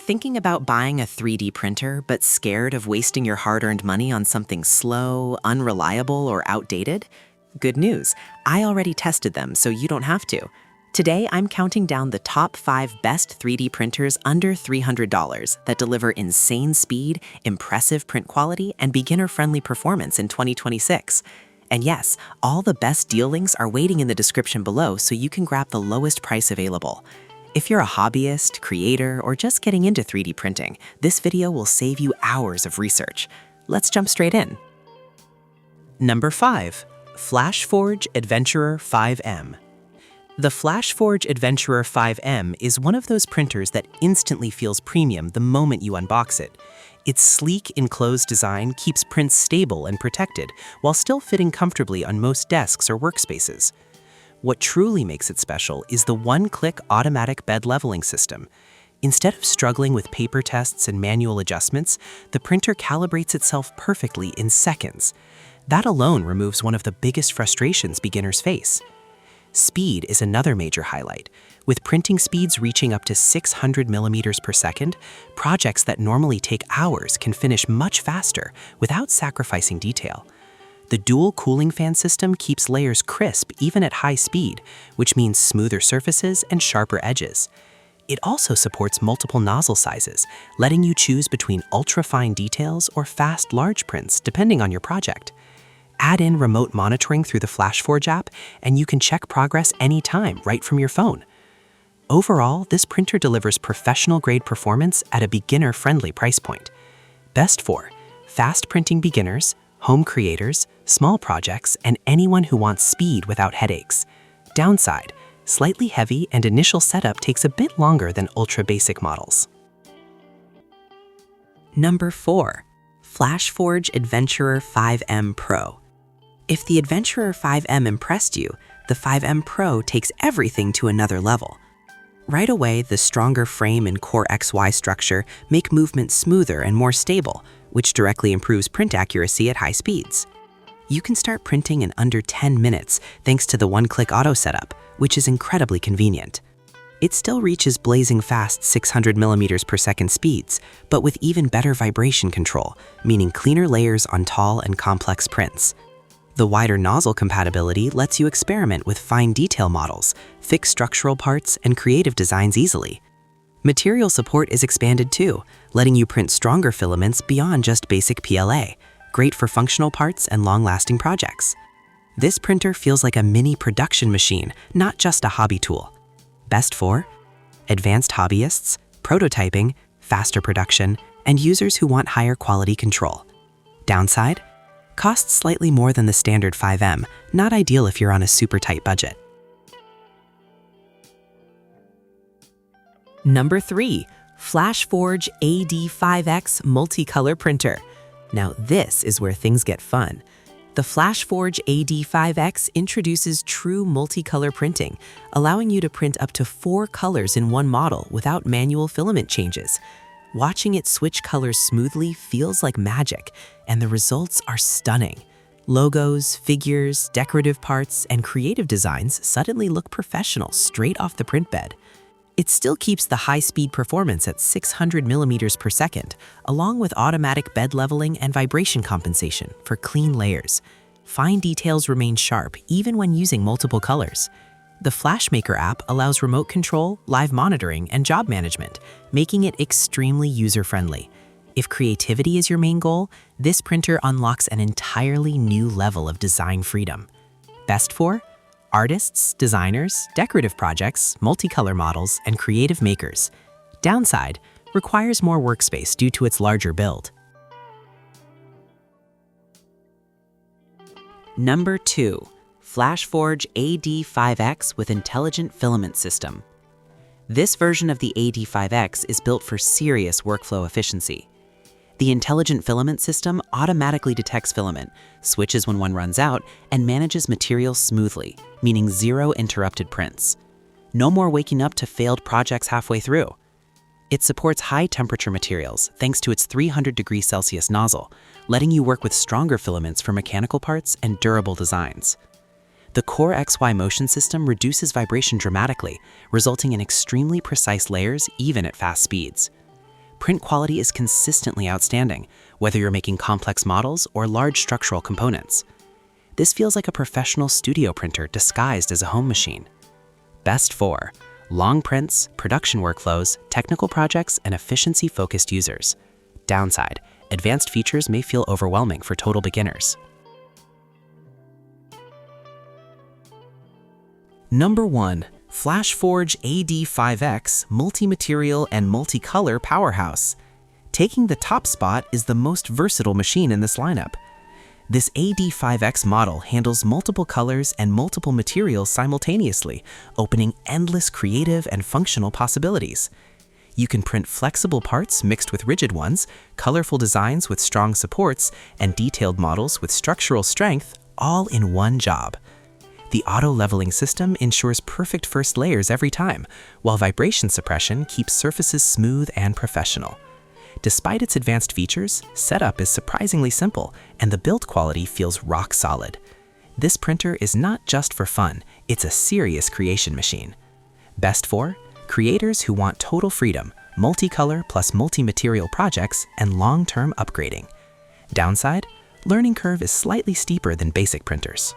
Thinking about buying a 3D printer but scared of wasting your hard-earned money on something slow, unreliable, or outdated? Good news, I already tested them, so you don't have to. Today, I'm counting down the top 5 best 3D printers under $300 that deliver insane speed, impressive print quality, and beginner-friendly performance in 2026. And yes, all the best deal links are waiting in the description below so you can grab the lowest price available. If you're a hobbyist, creator, or just getting into 3D printing, this video will save you hours of research. Let's jump straight in. Number 5. FlashForge Adventurer 5M. The FlashForge Adventurer 5M is one of those printers that instantly feels premium the moment you unbox it. Its sleek, enclosed design keeps prints stable and protected while still fitting comfortably on most desks or workspaces. What truly makes it special is the one-click automatic bed leveling system. Instead of struggling with paper tests and manual adjustments, the printer calibrates itself perfectly in seconds. That alone removes one of the biggest frustrations beginners face. Speed is another major highlight. With printing speeds reaching up to 600 millimeters per second, projects that normally take hours can finish much faster without sacrificing detail. The dual cooling fan system keeps layers crisp even at high speed, which means smoother surfaces and sharper edges. It also supports multiple nozzle sizes, letting you choose between ultra-fine details or fast, large prints depending on your project. Add in remote monitoring through the FlashForge app, and you can check progress anytime right from your phone. Overall, this printer delivers professional-grade performance at a beginner-friendly price point. Best for fast printing beginners, home creators, small projects, and anyone who wants speed without headaches. Downside, slightly heavy and initial setup takes a bit longer than ultra-basic models. Number 4. FlashForge Adventurer 5M Pro. If the Adventurer 5M impressed you, the 5M Pro takes everything to another level. Right away, the stronger frame and Core XY structure make movement smoother and more stable, which directly improves print accuracy at high speeds. You can start printing in under 10 minutes thanks to the one-click auto setup, which is incredibly convenient. It still reaches blazing fast 600 millimeters per second speeds, but with even better vibration control, meaning cleaner layers on tall and complex prints. The wider nozzle compatibility lets you experiment with fine detail models, fix structural parts, and creative designs easily. Material support is expanded too, letting you print stronger filaments beyond just basic PLA, great for functional parts and long-lasting projects. This printer feels like a mini production machine, not just a hobby tool. Best for advanced hobbyists, prototyping, faster production, and users who want higher quality control. Downside? Costs slightly more than the standard 5M, not ideal if you're on a super tight budget. Number 3. FlashForge AD5X Multicolor Printer. Now this is where things get fun. The FlashForge AD5X introduces true multicolor printing, allowing you to print up to 4 colors in one model without manual filament changes. Watching it switch colors smoothly feels like magic, and the results are stunning. Logos, figures, decorative parts, and creative designs suddenly look professional straight off the print bed. It still keeps the high-speed performance at 600 millimeters per second, along with automatic bed leveling and vibration compensation for clean layers. Fine details remain sharp even when using multiple colors. The FlashMaker app allows remote control, live monitoring, and job management, making it extremely user-friendly. If creativity is your main goal, this printer unlocks an entirely new level of design freedom. Best for artists, designers, decorative projects, multicolor models, and creative makers. Downside, requires more workspace due to its larger build. Number 2. FlashForge AD5X with Intelligent Filament System. This version of the AD5X is built for serious workflow efficiency. The Intelligent Filament System automatically detects filament, switches when one runs out, and manages materials smoothly, meaning zero interrupted prints. No more waking up to failed projects halfway through. It supports high-temperature materials thanks to its 300 degrees Celsius nozzle, letting you work with stronger filaments for mechanical parts and durable designs. The Core XY motion system reduces vibration dramatically, resulting in extremely precise layers even at fast speeds. Print quality is consistently outstanding, whether you're making complex models or large structural components. This feels like a professional studio printer disguised as a home machine. Best for long prints, production workflows, technical projects, and efficiency-focused users. Downside, advanced features may feel overwhelming for total beginners. Number 1. FlashForge AD5X Multi-Material and Multicolor Powerhouse. Taking the top spot is the most versatile machine in this lineup. This AD5X model handles multiple colors and multiple materials simultaneously, opening endless creative and functional possibilities. You can print flexible parts mixed with rigid ones, colorful designs with strong supports, and detailed models with structural strength, all in one job. The auto-leveling system ensures perfect first layers every time, while vibration suppression keeps surfaces smooth and professional. Despite its advanced features, setup is surprisingly simple, and the build quality feels rock solid. This printer is not just for fun, it's a serious creation machine. Best for creators who want total freedom, multicolor plus multi-material projects, and long-term upgrading. Downside, learning curve is slightly steeper than basic printers.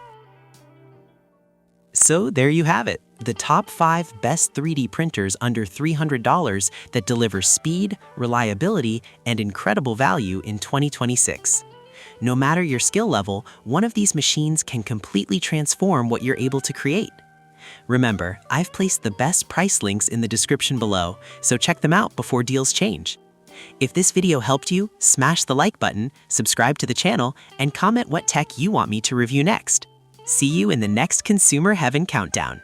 So there you have it, the top 5 best 3D printers under $300 that deliver speed, reliability, and incredible value in 2026. No matter your skill level, one of these machines can completely transform what you're able to create. Remember, I've placed the best price links in the description below, so check them out before deals change. If this video helped you, smash the like button, subscribe to the channel, and comment what tech you want me to review next. See you in the next Consumer Heaven Countdown.